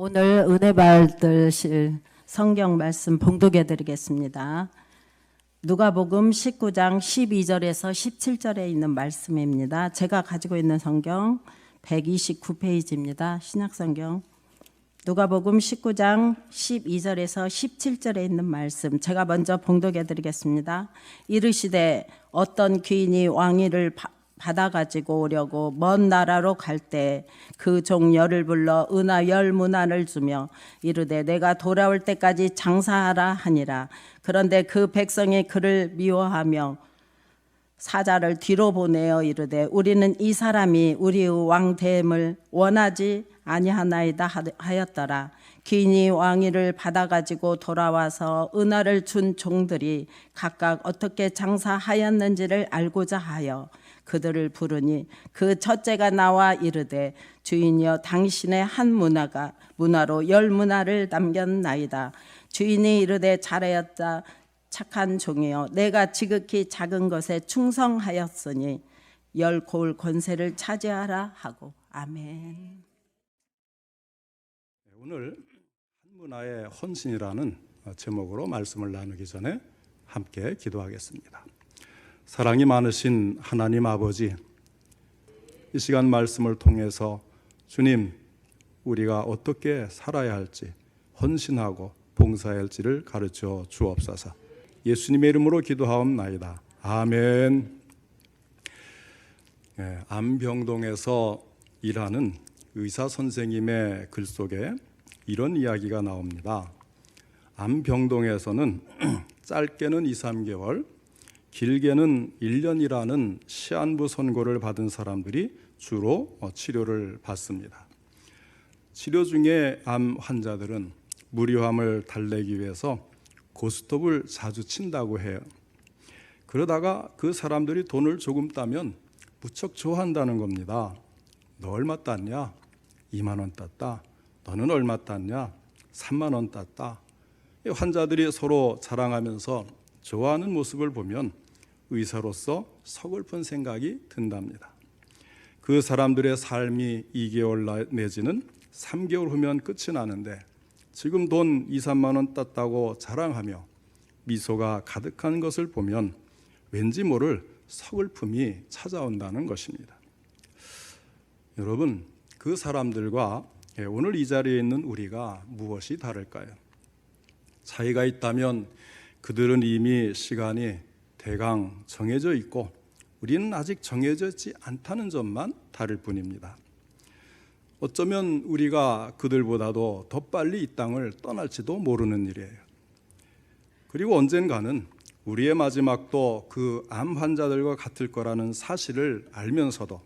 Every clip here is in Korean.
오늘 은혜 받으실 성경 말씀 봉독해 드리겠습니다. 누가복음 19장 12절에서 17절에 있는 말씀입니다. 제가 가지고 있는 성경 129페이지입니다. 신약성경. 누가복음 19장 12절에서 17절에 있는 말씀 제가 먼저 봉독해 드리겠습니다. 이르시되 어떤 귀인이 왕위를 받아가지고 오려고 먼 나라로 갈 때 그 종 열을 불러 은하 10문안을 주며 이르되 내가 돌아올 때까지 장사하라 하니라. 그런데 그 백성이 그를 미워하며 사자를 뒤로 보내어 이르되 우리는 이 사람이 우리의 왕됨을 원하지 아니하나이다 하였더라. 귀인이 왕위를 받아가지고 돌아와서 은하를 준 종들이 각각 어떻게 장사하였는지를 알고자 하여 그들을 부르니 그 첫째가 나와 이르되 주인이여 당신의 한 문화로 10문화를 남겼나이다. 주인이 이르되 잘하였다 착한 종이여 내가 지극히 작은 것에 충성하였으니 10고을 권세를 차지하라 하고. 아멘. 오늘 한 문화의 헌신이라는 제목으로 말씀을 나누기 전에 함께 기도하겠습니다. 사랑이 많으신 하나님 아버지, 이 시간 말씀을 통해서 주님, 우리가 어떻게 살아야 할지, 헌신하고 봉사해야 할지를 가르쳐 주옵소서. 예수님의 이름으로 기도하옵나이다. 아멘. 안병동에서 일하는 의사 선생님의 글 속에 이런 이야기가 나옵니다. 안병동에서는 짧게는 2, 3개월, 길게는 1년이라는 시한부 선고를 받은 사람들이 주로 치료를 받습니다. 치료 중에 암 환자들은 무료함을 달래기 위해서 고스톱을 자주 친다고 해요. 그러다가 그 사람들이 돈을 조금 따면 무척 좋아한다는 겁니다. 너 얼마 땄냐? 2만 원 땄다. 너는 얼마 땄냐? 3만 원 땄다. 환자들이 서로 자랑하면서 좋아하는 모습을 보면 의사로서 서글픈 생각이 든답니다. 그 사람들의 삶이 2개월 내지는 3개월 후면 끝이 나는데 지금 돈 2, 3만 원 땄다고 자랑하며 미소가 가득한 것을 보면 왠지 모를 서글픔이 찾아온다는 것입니다. 여러분, 그 사람들과 오늘 이 자리에 있는 우리가 무엇이 다를까요? 차이가 있다면 그들은 이미 시간이 대강 정해져 있고 우리는 아직 정해져 있지 않다는 점만 다를 뿐입니다. 어쩌면 우리가 그들보다도 더 빨리 이 땅을 떠날지도 모르는 일이에요. 그리고 언젠가는 우리의 마지막도 그 암 환자들과 같을 거라는 사실을 알면서도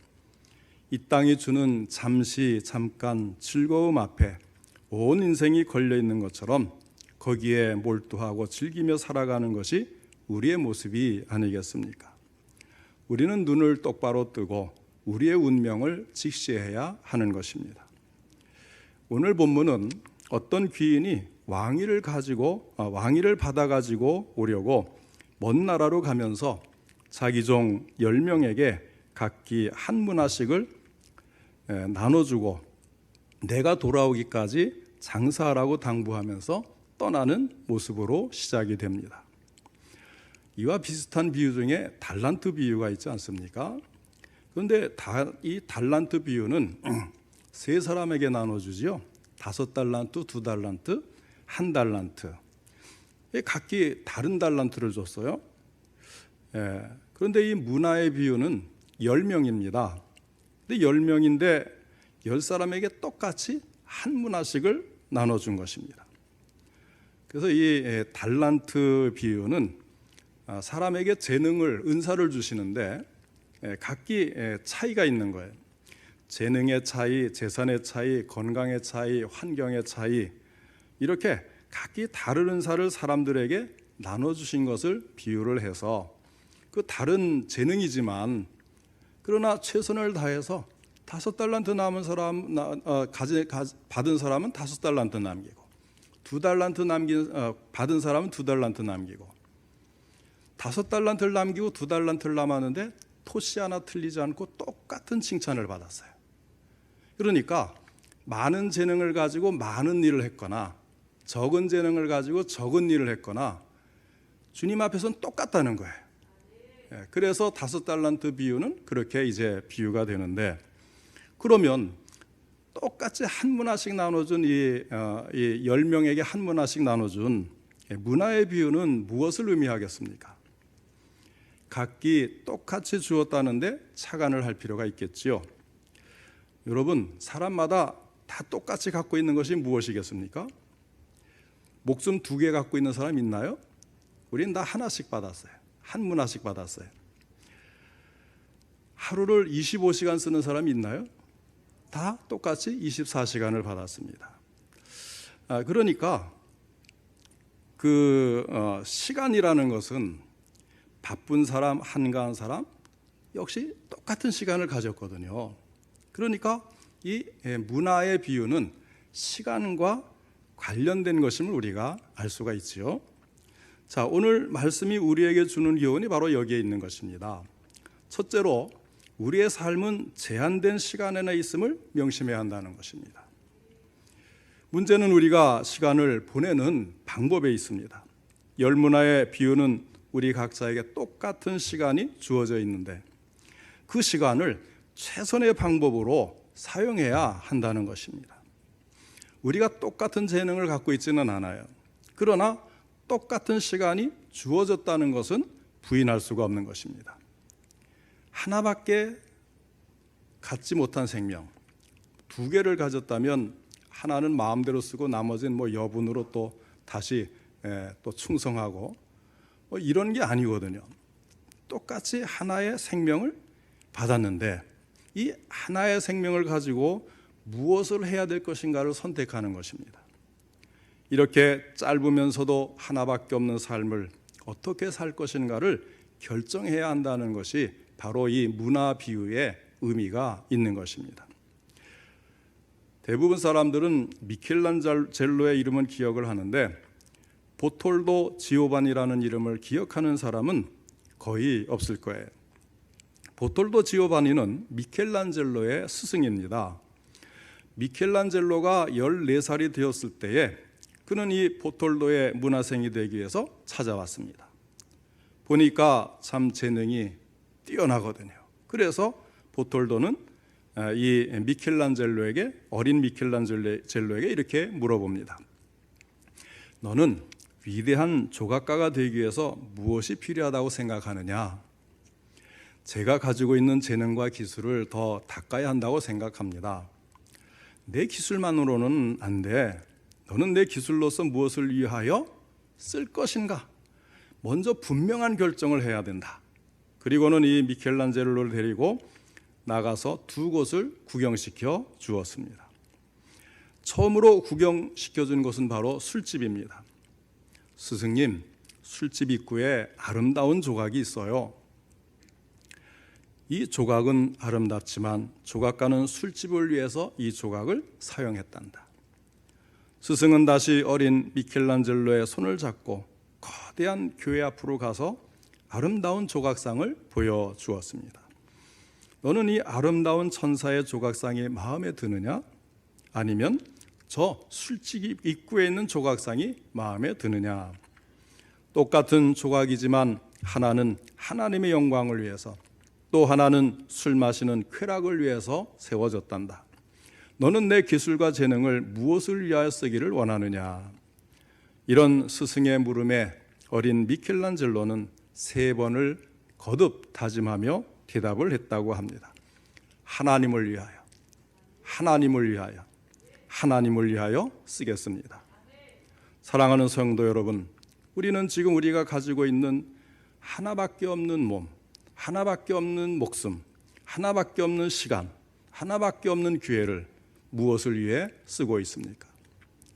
이 땅이 주는 잠깐 즐거움 앞에 온 인생이 걸려 있는 것처럼 거기에 몰두하고 즐기며 살아가는 것이 우리의 모습이 아니겠습니까? 우리는 눈을 똑바로 뜨고 우리의 운명을 직시해야 하는 것입니다. 오늘 본문은 어떤 귀인이 왕위를 받아가지고 오려고 먼 나라로 가면서 자기 종 10명에게 각기 한 문화씩을 나눠주고 내가 돌아오기까지 장사하라고 당부하면서 떠나는 모습으로 시작이 됩니다. 이와 비슷한 비유 중에 달란트 비유가 있지 않습니까? 그런데 이 달란트 비유는 세 사람에게 나눠주지요. 5달란트, 2달란트, 1달란트. 각기 다른 달란트를 줬어요. 그런데 이 문화의 비유는 10명입니다. 근데 10명인데 10사람에게 똑같이 한 문화씩을 나눠준 것입니다. 그래서 이 달란트 비유는 사람에게 재능을, 은사를 주시는데 각기 차이가 있는 거예요. 재능의 차이, 재산의 차이, 건강의 차이, 환경의 차이, 이렇게 각기 다른 은사를 사람들에게 나눠주신 것을 비유를 해서 그 다른 재능이지만 그러나 최선을 다해서 5달란트 받은 사람은 5달란트 남기고 2달란트 받은 사람은 2달란트 남기고 5달란트를 남기고 2달란트를 남았는데 토시 하나 틀리지 않고 똑같은 칭찬을 받았어요. 그러니까 많은 재능을 가지고 많은 일을 했거나 적은 재능을 가지고 적은 일을 했거나 주님 앞에서는 똑같다는 거예요. 그래서 5달란트 비유는 그렇게 이제 비유가 되는데, 그러면 똑같이 한 문화씩 나눠준 이 10명에게 한 문화씩 나눠준 문화의 비유는 무엇을 의미하겠습니까? 각기 똑같이 주었다는데 착안을 할 필요가 있겠지요. 여러분, 사람마다 다 똑같이 갖고 있는 것이 무엇이겠습니까? 목숨 2개 갖고 있는 사람 있나요? 우린 다 하나씩 받았어요. 한 문화씩 받았어요. 하루를 25시간 쓰는 사람 있나요? 다 똑같이 24시간을 받았습니다. 그러니까 시간이라는 것은 바쁜 사람, 한가한 사람 역시 똑같은 시간을 가졌거든요. 그러니까 이 문화의 비유는 시간과 관련된 것임을 우리가 알 수가 있지요. 자, 오늘 말씀이 우리에게 주는 교훈이 바로 여기에 있는 것입니다. 첫째로, 우리의 삶은 제한된 시간 안에 있음을 명심해야 한다는 것입니다. 문제는 우리가 시간을 보내는 방법에 있습니다. 열문화의 비유는 우리 각자에게 똑같은 시간이 주어져 있는데 그 시간을 최선의 방법으로 사용해야 한다는 것입니다. 우리가 똑같은 재능을 갖고 있지는 않아요. 그러나 똑같은 시간이 주어졌다는 것은 부인할 수가 없는 것입니다. 하나밖에 갖지 못한 생명, 2개를 가졌다면 하나는 마음대로 쓰고 나머지는 여분으로 또 다시 또 충성하고 이런 게 아니거든요. 똑같이 하나의 생명을 받았는데 이 하나의 생명을 가지고 무엇을 해야 될 것인가를 선택하는 것입니다. 이렇게 짧으면서도 하나밖에 없는 삶을 어떻게 살 것인가를 결정해야 한다는 것이 바로 이 문화 비유의 의미가 있는 것입니다. 대부분 사람들은 미켈란젤로의 이름은 기억을 하는데 보톨도 지오반니라는 이름을 기억하는 사람은 거의 없을 거예요. 보톨도 지오반니는 미켈란젤로의 스승입니다. 미켈란젤로가 14살이 되었을 때에 그는 이 보톨도의 문화생이 되기 위해서 찾아왔습니다. 보니까 참 재능이 뛰어나거든요. 그래서 보톨도는 이 미켈란젤로에게, 어린 미켈란젤로에게 이렇게 물어봅니다. 너는 위대한 조각가가 되기 위해서 무엇이 필요하다고 생각하느냐? 제가 가지고 있는 재능과 기술을 더 닦아야 한다고 생각합니다. 내 기술만으로는 안 돼. 너는 내 기술로서 무엇을 위하여 쓸 것인가? 먼저 분명한 결정을 해야 된다. 그리고는 이 미켈란젤로를 데리고 나가서 2곳을 구경시켜 주었습니다. 처음으로 구경시켜 준 곳은 바로 술집입니다. 스승님, 술집 입구에 아름다운 조각이 있어요. 이 조각은 아름답지만 조각가는 술집을 위해서 이 조각을 사용했단다. 스승은 다시 어린 미켈란젤로의 손을 잡고 거대한 교회 앞으로 가서 아름다운 조각상을 보여주었습니다. 너는 이 아름다운 천사의 조각상이 마음에 드느냐? 아니면 저 술집 입구에 있는 조각상이 마음에 드느냐? 똑같은 조각이지만 하나는 하나님의 영광을 위해서, 또 하나는 술 마시는 쾌락을 위해서 세워졌단다. 너는 내 기술과 재능을 무엇을 위하여 쓰기를 원하느냐? 이런 스승의 물음에 어린 미켈란젤로는 3번을 거듭 다짐하며 대답을 했다고 합니다. 하나님을 위하여, 하나님을 위하여, 하나님을 위하여 쓰겠습니다. 사랑하는 성도 여러분, 우리는 지금 우리가 가지고 있는 하나밖에 없는 몸, 하나밖에 없는 목숨, 하나밖에 없는 시간, 하나밖에 없는 기회를 무엇을 위해 쓰고 있습니까?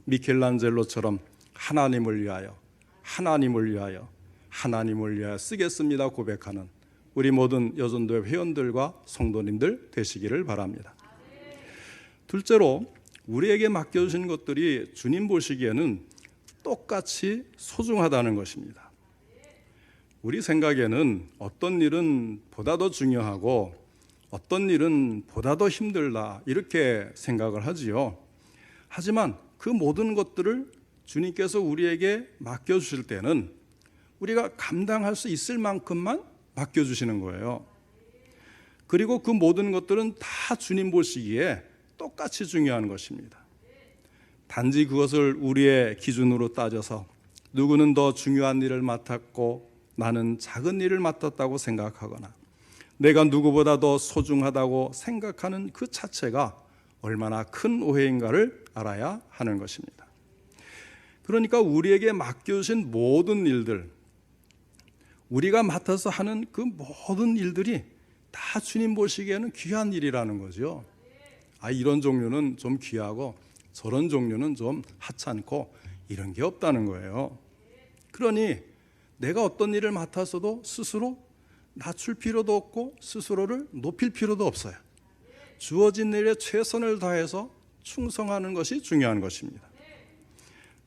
미켈란젤로처럼 하나님을 위하여, 하나님을 위하여, 하나님을 위하여 쓰겠습니다 고백하는 우리 모든 여전도회 회원들과 성도님들 되시기를 바랍니다. 둘째로, 우리에게 맡겨주신 것들이 주님 보시기에는 똑같이 소중하다는 것입니다. 우리 생각에는 어떤 일은 보다 더 중요하고 어떤 일은 보다 더 힘들다 이렇게 생각을 하지요. 하지만 그 모든 것들을 주님께서 우리에게 맡겨주실 때는 우리가 감당할 수 있을 만큼만 맡겨주시는 거예요. 그리고 그 모든 것들은 다 주님 보시기에 똑같이 중요한 것입니다. 단지 그것을 우리의 기준으로 따져서 누구는 더 중요한 일을 맡았고 나는 작은 일을 맡았다고 생각하거나 내가 누구보다 더 소중하다고 생각하는 그 자체가 얼마나 큰 오해인가를 알아야 하는 것입니다. 그러니까 우리에게 맡겨주신 모든 일들, 우리가 맡아서 하는 그 모든 일들이 다 주님 보시기에는 귀한 일이라는 거죠. 이런 종류는 좀 귀하고 저런 종류는 좀 하찮고 이런 게 없다는 거예요. 그러니 내가 어떤 일을 맡아서도 스스로 낮출 필요도 없고 스스로를 높일 필요도 없어요. 주어진 일에 최선을 다해서 충성하는 것이 중요한 것입니다.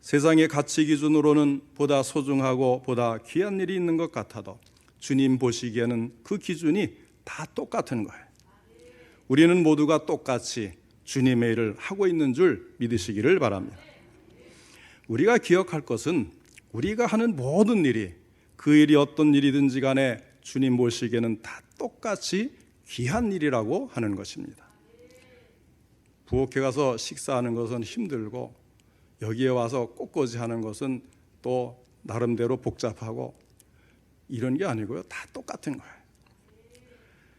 세상의 가치 기준으로는 보다 소중하고 보다 귀한 일이 있는 것 같아도 주님 보시기에는 그 기준이 다 똑같은 거예요. 우리는 모두가 똑같이 주님의 일을 하고 있는 줄 믿으시기를 바랍니다. 우리가 기억할 것은 우리가 하는 모든 일이 그 일이 어떤 일이든지 간에 주님 보시기에는 다 똑같이 귀한 일이라고 하는 것입니다. 부엌에 가서 식사하는 것은 힘들고 여기에 와서 꽃꽂이 하는 것은 또 나름대로 복잡하고 이런 게 아니고요. 다 똑같은 거예요.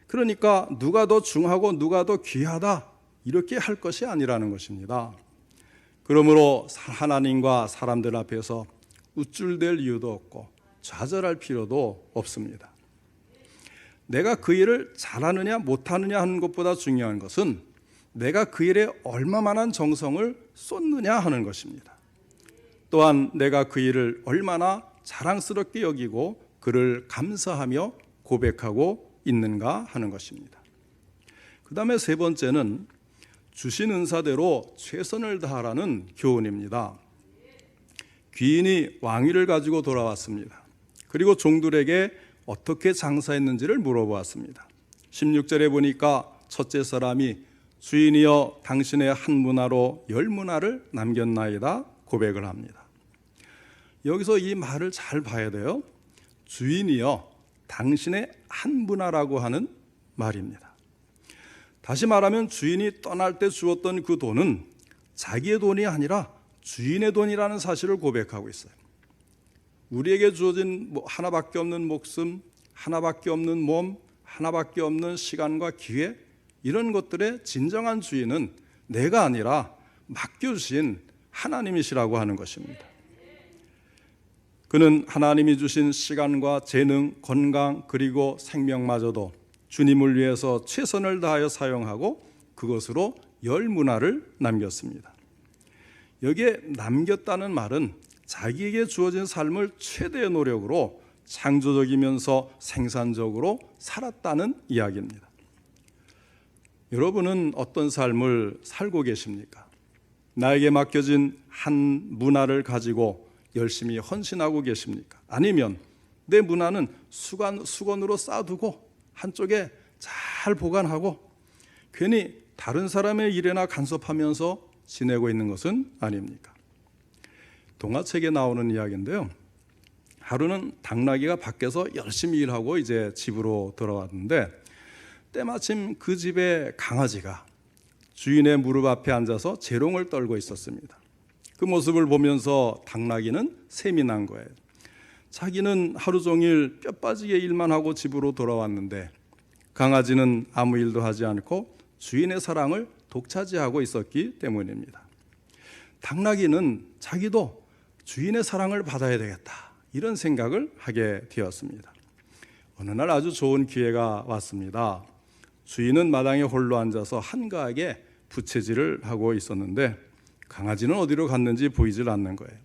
그러니까 누가 더 중하고 누가 더 귀하다 이렇게 할 것이 아니라는 것입니다. 그러므로 하나님과 사람들 앞에서 우쭐댈 이유도 없고 좌절할 필요도 없습니다. 내가 그 일을 잘하느냐 못하느냐 하는 것보다 중요한 것은 내가 그 일에 얼마만한 정성을 쏟느냐 하는 것입니다. 또한 내가 그 일을 얼마나 자랑스럽게 여기고 그를 감사하며 고백하고 있는가 하는 것입니다. 그 다음에 세 번째는 주신 은사대로 최선을 다하라는 교훈입니다. 귀인이 왕위를 가지고 돌아왔습니다. 그리고 종들에게 어떻게 장사했는지를 물어보았습니다. 16절에 보니까 첫째 사람이 주인이여 당신의 한 문화로 10문화를 남겼나이다 고백을 합니다. 여기서 이 말을 잘 봐야 돼요. 주인이여 당신의 한 문화라고 하는 말입니다. 다시 말하면 주인이 떠날 때 주었던 그 돈은 자기의 돈이 아니라 주인의 돈이라는 사실을 고백하고 있어요. 우리에게 주어진 하나밖에 없는 목숨, 하나밖에 없는 몸, 하나밖에 없는 시간과 기회, 이런 것들의 진정한 주인은 내가 아니라 맡겨주신 하나님이시라고 하는 것입니다. 그는 하나님이 주신 시간과 재능, 건강 그리고 생명마저도 주님을 위해서 최선을 다하여 사용하고 그것으로 10문화를 남겼습니다. 여기에 남겼다는 말은 자기에게 주어진 삶을 최대의 노력으로 창조적이면서 생산적으로 살았다는 이야기입니다. 여러분은 어떤 삶을 살고 계십니까? 나에게 맡겨진 한 문화를 가지고 열심히 헌신하고 계십니까? 아니면 내 문화는 수건으로 쌓아두고 한쪽에 잘 보관하고 괜히 다른 사람의 일에나 간섭하면서 지내고 있는 것은 아닙니까? 동화책에 나오는 이야기인데요. 하루는 당나귀가 밖에서 열심히 일하고 이제 집으로 돌아왔는데 때마침 그 집의 강아지가 주인의 무릎 앞에 앉아서 재롱을 떨고 있었습니다. 그 모습을 보면서 당나귀는 셈이 난 거예요. 자기는 하루 종일 뼈 빠지게 일만 하고 집으로 돌아왔는데 강아지는 아무 일도 하지 않고 주인의 사랑을 독차지하고 있었기 때문입니다. 당나귀는 자기도 주인의 사랑을 받아야 되겠다 이런 생각을 하게 되었습니다. 어느 날 아주 좋은 기회가 왔습니다. 주인은 마당에 홀로 앉아서 한가하게 부채질을 하고 있었는데 강아지는 어디로 갔는지 보이질 않는 거예요.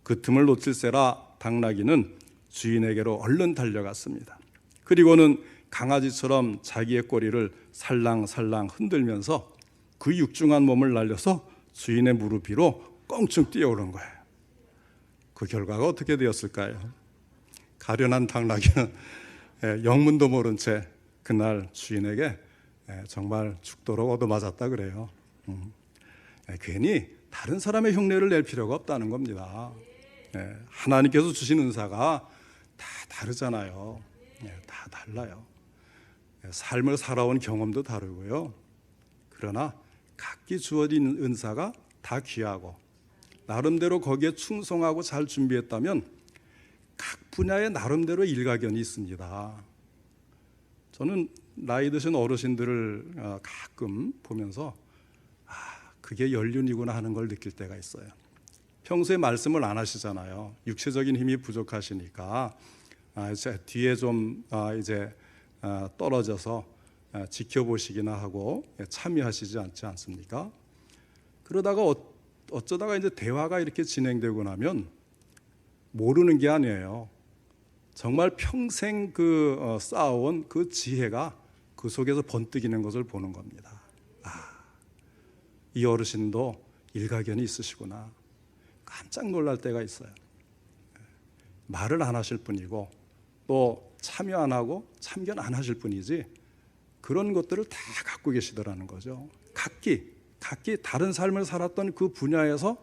그 틈을 놓칠세라 당나귀는 주인에게로 얼른 달려갔습니다. 그리고는 강아지처럼 자기의 꼬리를 살랑살랑 흔들면서 그 육중한 몸을 날려서 주인의 무릎 위로 껑충 뛰어오른 거예요. 그 결과가 어떻게 되었을까요? 가련한 당나귀는 영문도 모른 채 그날 주인에게 정말 죽도록 얻어맞았다 그래요. 괜히 다른 사람의 흉내를 낼 필요가 없다는 겁니다. 하나님께서 주신 은사가 다 다르잖아요. 다 달라요. 삶을 살아온 경험도 다르고요. 그러나 각기 주어진 은사가 다 귀하고 나름대로 거기에 충성하고 잘 준비했다면 각 분야에 나름대로 일가견이 있습니다. 저는 나이 드신 어르신들을 가끔 보면서 그게 연륜이구나 하는 걸 느낄 때가 있어요. 평소에 말씀을 안 하시잖아요. 육체적인 힘이 부족하시니까 뒤에 좀 이제 떨어져서 지켜보시기나 하고 참여하시지 않지 않습니까? 그러다가 어쩌다가 이제 대화가 이렇게 진행되고 나면 모르는 게 아니에요. 정말 평생 쌓아온 그 지혜가 그 속에서 번뜩이는 것을 보는 겁니다. 이 어르신도 일가견이 있으시구나. 깜짝 놀랄 때가 있어요. 말을 안 하실 뿐이고 또 참여 안 하고 참견 안 하실 뿐이지 그런 것들을 다 갖고 계시더라는 거죠. 각기 다른 삶을 살았던 그 분야에서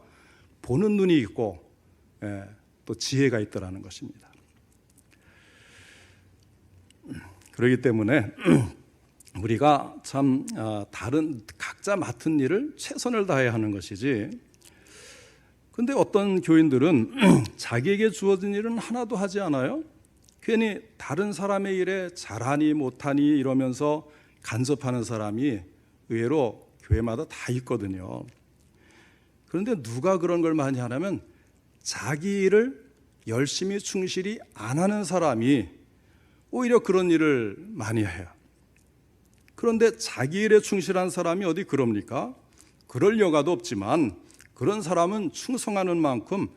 보는 눈이 있고 또 지혜가 있더라는 것입니다. 그렇기 때문에 우리가 참 다른 각자 맡은 일을 최선을 다해야 하는 것이지. 근데 어떤 교인들은 자기에게 주어진 일은 하나도 하지 않아요. 괜히 다른 사람의 일에 잘하니 못하니 이러면서 간섭하는 사람이 의외로 교회마다 다 있거든요. 그런데 누가 그런 걸 많이 하냐면 자기 일을 열심히 충실히 안 하는 사람이 오히려 그런 일을 많이 해요. 그런데 자기 일에 충실한 사람이 어디 그럽니까? 그럴 여가도 없지만 그런 사람은 충성하는 만큼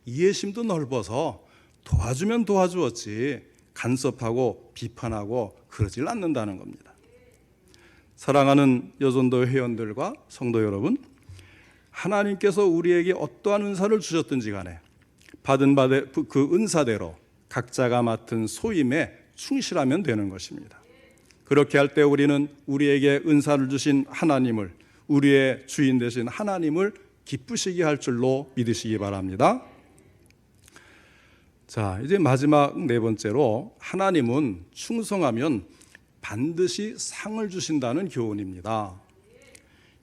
이해심도 넓어서 도와주면 도와주었지 간섭하고 비판하고 그러질 않는다는 겁니다. 사랑하는 여전도 회원들과 성도 여러분, 하나님께서 우리에게 어떠한 은사를 주셨든지 간에 받은 그 은사대로 각자가 맡은 소임에 충실하면 되는 것입니다. 그렇게 할 때 우리는 우리에게 은사를 주신 하나님을, 우리의 주인 되신 하나님을 기쁘시게 할 줄로 믿으시기 바랍니다. 자, 이제 마지막 네 번째로 하나님은 충성하면 반드시 상을 주신다는 교훈입니다.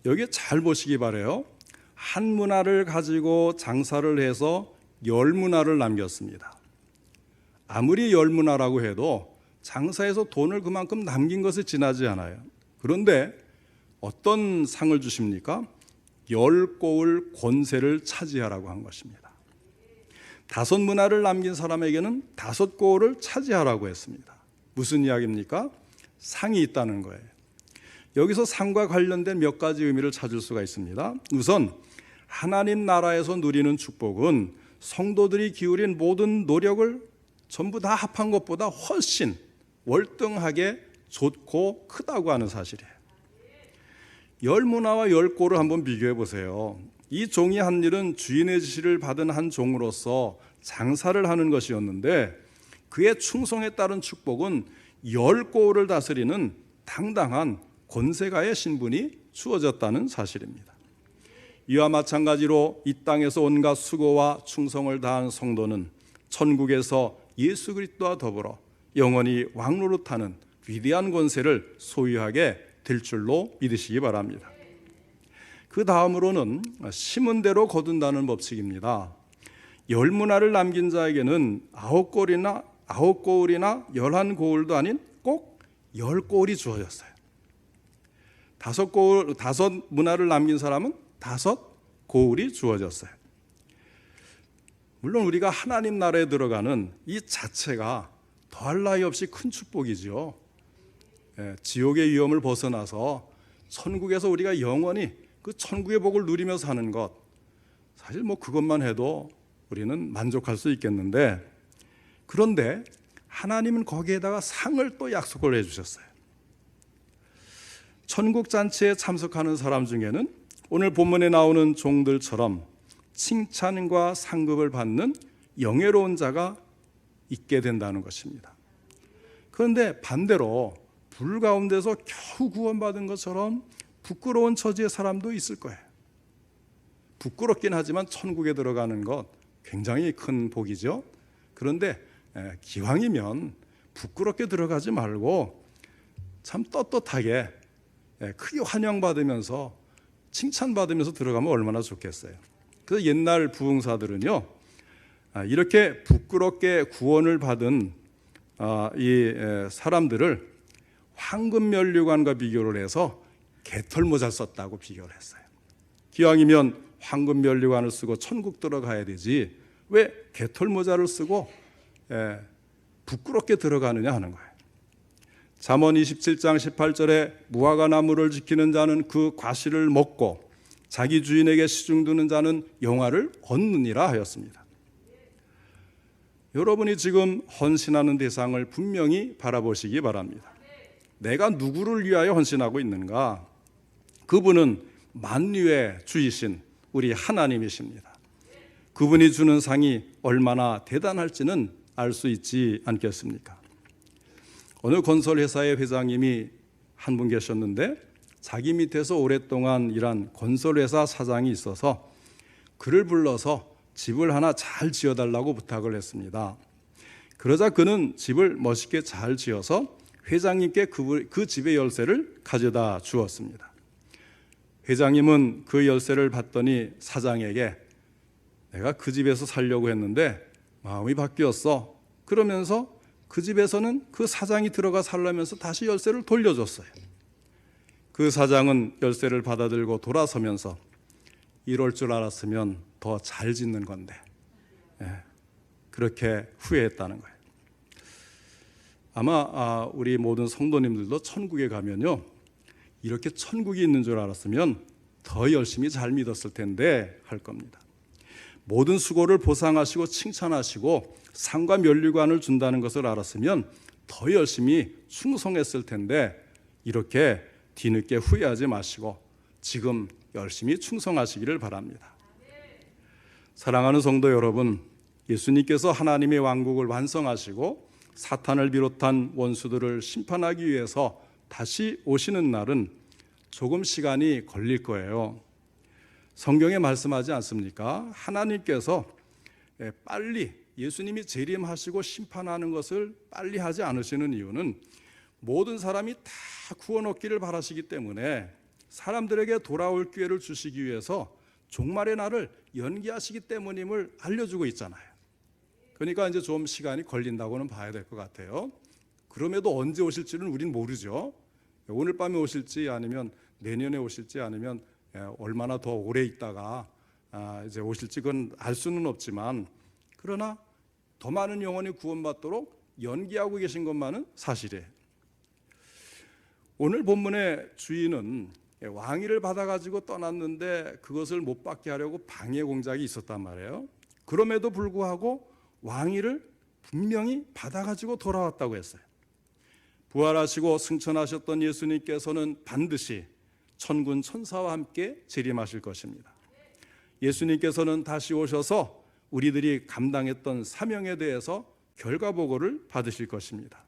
여기 잘 보시기 바라요. 한 문화를 가지고 장사를 해서 10문화를 남겼습니다. 아무리 10문화라고 해도 장사에서 돈을 그만큼 남긴 것이 지나지 않아요. 그런데 어떤 상을 주십니까? 10고을 권세를 차지하라고 한 것입니다. 5문화를 남긴 사람에게는 5고을을 차지하라고 했습니다. 무슨 이야기입니까? 상이 있다는 거예요. 여기서 상과 관련된 몇 가지 의미를 찾을 수가 있습니다. 우선 하나님 나라에서 누리는 축복은 성도들이 기울인 모든 노력을 전부 다 합한 것보다 훨씬 월등하게 좋고 크다고 하는 사실이에요. 10문화와 10고를 한번 비교해 보세요. 이 종이 한 일은 주인의 지시를 받은 한 종으로서 장사를 하는 것이었는데 그의 충성에 따른 축복은 10고를 다스리는 당당한 권세가의 신분이 주어졌다는 사실입니다. 이와 마찬가지로 이 땅에서 온갖 수고와 충성을 다한 성도는 천국에서 예수 그리스도와 더불어 영원히 왕노릇하는 위대한 권세를 소유하게 될 줄로 믿으시기 바랍니다. 그 다음으로는 심은 대로 거둔다는 법칙입니다. 10문화를 남긴 자에게는 9고울이나 11고울도 아닌 꼭 10고울이 주어졌어요. 5문화를 남긴 사람은 5고울이 주어졌어요. 물론 우리가 하나님 나라에 들어가는 이 자체가 더할 나위 없이 큰 축복이죠. 지옥의 위험을 벗어나서 천국에서 우리가 영원히 그 천국의 복을 누리며 사는 것, 사실 그것만 해도 우리는 만족할 수 있겠는데, 그런데 하나님은 거기에다가 상을 또 약속을 해주셨어요. 천국 잔치에 참석하는 사람 중에는 오늘 본문에 나오는 종들처럼 칭찬과 상급을 받는 영예로운 자가 있게 된다는 것입니다. 그런데 반대로 불 가운데서 겨우 구원받은 것처럼 부끄러운 처지의 사람도 있을 거예요. 부끄럽긴 하지만 천국에 들어가는 것 굉장히 큰 복이죠. 그런데 기왕이면 부끄럽게 들어가지 말고 참 떳떳하게 크게 환영받으면서 칭찬받으면서 들어가면 얼마나 좋겠어요. 그래서 옛날 부흥사들은요, 이렇게 부끄럽게 구원을 받은 이 사람들을 황금면류관과 비교를 해서 개털모자를 썼다고 비교를 했어요. 기왕이면 황금면류관을 쓰고 천국 들어가야 되지 왜 개털모자를 쓰고 부끄럽게 들어가느냐 하는 거예요. 잠언 27장 18절에 무화과 나무를 지키는 자는 그 과실을 먹고 자기 주인에게 시중드는 자는 영화를 얻느니라 하였습니다. 여러분이 지금 헌신하는 대상을 분명히 바라보시기 바랍니다. 내가 누구를 위하여 헌신하고 있는가? 그분은 만유의 주이신 우리 하나님이십니다. 그분이 주는 상이 얼마나 대단할지는 알 수 있지 않겠습니까? 어느 건설회사의 회장님이 한 분 계셨는데 자기 밑에서 오랫동안 일한 건설회사 사장이 있어서 그를 불러서 집을 하나 잘 지어달라고 부탁을 했습니다. 그러자 그는 집을 멋있게 잘 지어서 회장님께 그 집의 열쇠를 가져다 주었습니다. 회장님은 그 열쇠를 받더니 사장에게 내가 그 집에서 살려고 했는데 마음이 바뀌었어. 그러면서 그 집에서는 그 사장이 들어가 살려면서 다시 열쇠를 돌려줬어요. 그 사장은 열쇠를 받아들고 돌아서면서 이럴 줄 알았으면 더 잘 짓는 건데 그렇게 후회했다는 거예요. 아마 우리 모든 성도님들도 천국에 가면요, 이렇게 천국이 있는 줄 알았으면 더 열심히 잘 믿었을 텐데 할 겁니다. 모든 수고를 보상하시고 칭찬하시고 상과 면류관을 준다는 것을 알았으면 더 열심히 충성했을 텐데 이렇게 뒤늦게 후회하지 마시고 지금 열심히 충성하시기를 바랍니다. 사랑하는 성도 여러분, 예수님께서 하나님의 왕국을 완성하시고 사탄을 비롯한 원수들을 심판하기 위해서 다시 오시는 날은 조금 시간이 걸릴 거예요. 성경에 말씀하지 않습니까? 하나님께서 빨리 예수님이 재림하시고 심판하는 것을 빨리 하지 않으시는 이유는 모든 사람이 다 구원 얻기를 바라시기 때문에 사람들에게 돌아올 기회를 주시기 위해서 종말의 날을 연기하시기 때문임을 알려주고 있잖아요. 그러니까 이제 좀 시간이 걸린다고는 봐야 될 것 같아요. 그럼에도 언제 오실지는 우린 모르죠. 오늘 밤에 오실지 아니면 내년에 오실지 아니면 얼마나 더 오래 있다가 이제 오실지 그건 알 수는 없지만 그러나 더 많은 영혼이 구원받도록 연기하고 계신 것만은 사실이에요. 오늘 본문의 주인은 왕위를 받아가지고 떠났는데 그것을 못 받게 하려고 방해 공작이 있었단 말이에요. 그럼에도 불구하고 왕위를 분명히 받아가지고 돌아왔다고 했어요. 부활하시고 승천하셨던 예수님께서는 반드시 천군 천사와 함께 재림하실 것입니다. 예수님께서는 다시 오셔서 우리들이 감당했던 사명에 대해서 결과보고를 받으실 것입니다.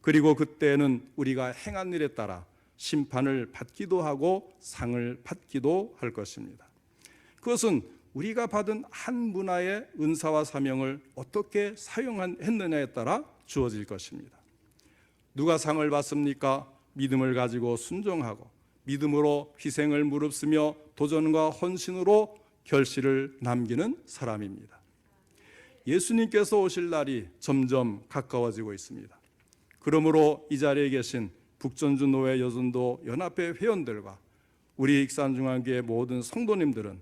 그리고 그때는 우리가 행한 일에 따라 심판을 받기도 하고 상을 받기도 할 것입니다. 그것은 우리가 받은 한 문화의 은사와 사명을 어떻게 사용했느냐에 따라 주어질 것입니다. 누가 상을 받습니까? 믿음을 가지고 순종하고 믿음으로 희생을 무릅쓰며 도전과 헌신으로 결실을 남기는 사람입니다. 예수님께서 오실 날이 점점 가까워지고 있습니다. 그러므로 이 자리에 계신 북전주 노회 여전도 연합회 회원들과 우리 익산중앙교회 모든 성도님들은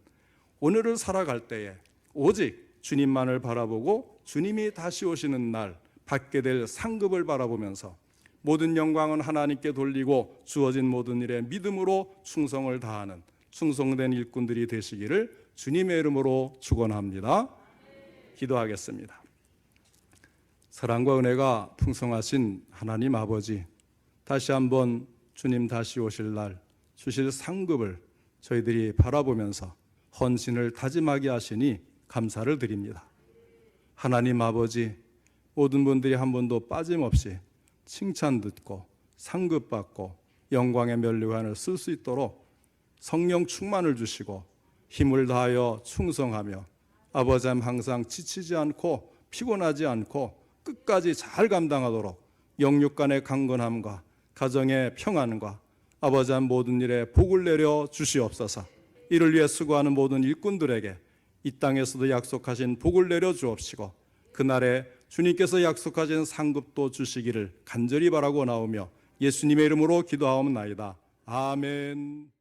오늘을 살아갈 때에 오직 주님만을 바라보고 주님이 다시 오시는 날 받게 될 상급을 바라보면서 모든 영광은 하나님께 돌리고 주어진 모든 일에 믿음으로 충성을 다하는 충성된 일꾼들이 되시기를 주님의 이름으로 축원합니다. 기도하겠습니다. 사랑과 은혜가 풍성하신 하나님 아버지, 다시 한번 주님 다시 오실 날 주실 상급을 저희들이 바라보면서 헌신을 다짐하게 하시니 감사를 드립니다. 하나님 아버지, 모든 분들이 한 번도 빠짐없이 칭찬 듣고 상급 받고 영광의 면류관을 쓸 수 있도록 성령 충만을 주시고 힘을 다하여 충성하며 아버지님 항상 지치지 않고 피곤하지 않고 끝까지 잘 감당하도록 영육 간의 강건함과 가정의 평안과 아버지님 모든 일에 복을 내려 주시옵소서. 이를 위해 수고하는 모든 일꾼들에게 이 땅에서도 약속하신 복을 내려 주옵시고 그날에 주님께서 약속하신 상급도 주시기를 간절히 바라고 나오며 예수님의 이름으로 기도하옵나이다. 아멘.